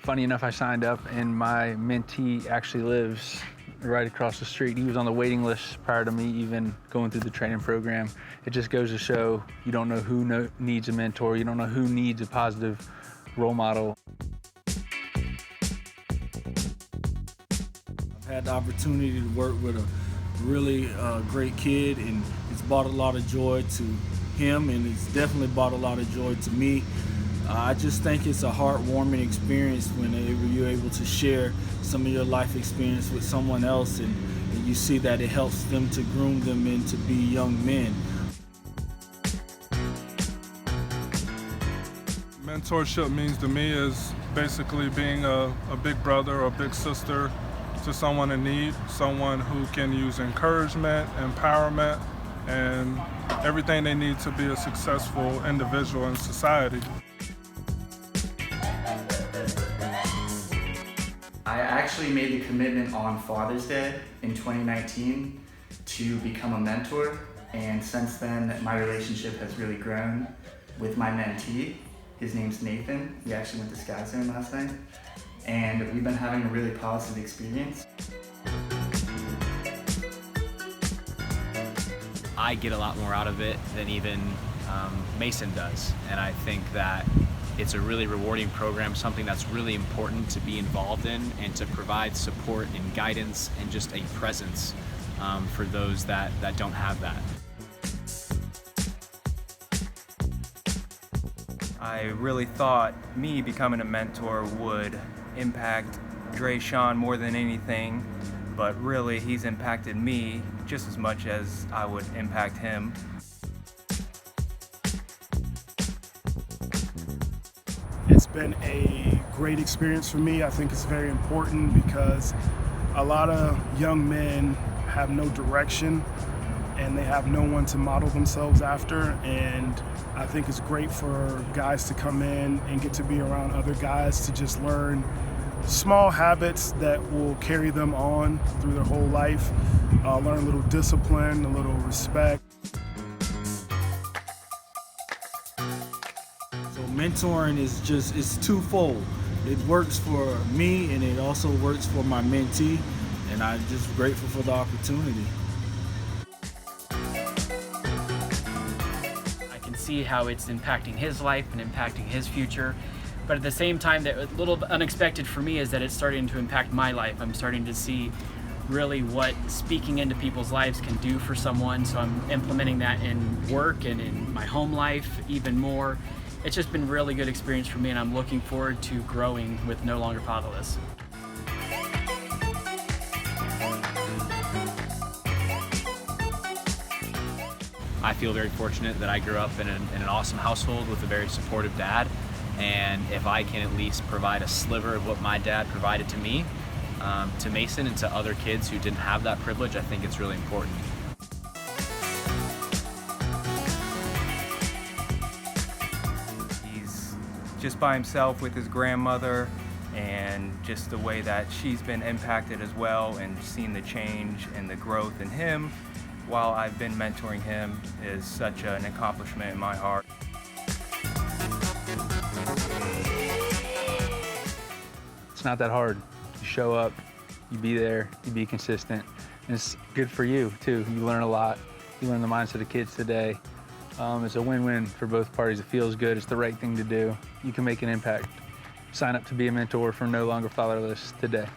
Funny enough, I signed up and my mentee actually lives right across the street. He was on the waiting list prior to me even going through the training program. It just goes to show you don't know who needs a mentor, you don't know who needs a positive role model. I've had the opportunity to work with a really great kid, and it's brought a lot of joy to him, and it's definitely brought a lot of joy to me. I just think it's a heartwarming experience whenever you're able to share some of your life experience with someone else, and you see that it helps them to groom them into be young men. Mentorship means to me is basically being a big brother or big sister to someone in need, someone who can use encouragement, empowerment, and everything they need to be a successful individual in society. I actually made the commitment on Father's Day in 2019 to become a mentor, and since then my relationship has really grown with my mentee. His name's Nathan. We actually went to Sky Zone last night, and we've been having a really positive experience. I get a lot more out of it than even Mason does, and I think that it's a really rewarding program, something that's really important to be involved in and to provide support and guidance and just a presence for those that don't have that. I really thought me becoming a mentor would impact Sean more than anything, but really he's impacted me just as much as I would impact him. It's been a great experience for me. I think it's very important because a lot of young men have no direction and they have no one to model themselves after, and I think it's great for guys to come in and get to be around other guys to just learn small habits that will carry them on through their whole life, learn a little discipline, a little respect. So mentoring is it's twofold. It works for me and it also works for my mentee, and I'm just grateful for the opportunity. See how it's impacting his life and impacting his future, but at the same time, that a little unexpected for me is that it's starting to impact my life. I'm starting to see really what speaking into people's lives can do for someone, so I'm implementing that in work and in my home life even more. It's just been a really good experience for me, and I'm looking forward to growing with No Longer Fatherless. I feel very fortunate that I grew up in an awesome household with a very supportive dad, and if I can at least provide a sliver of what my dad provided to me, to Mason and to other kids who didn't have that privilege, I think it's really important. He's just by himself with his grandmother, and just the way that she's been impacted as well, and seeing the change and the growth in him while I've been mentoring him is such an accomplishment in my heart. It's not that hard. You show up, you be there, you be consistent, and it's good for you too. You learn a lot. You learn the mindset of kids today. It's a win-win for both parties. It feels good. It's the right thing to do. You can make an impact. Sign up to be a mentor for No Longer Fatherless today.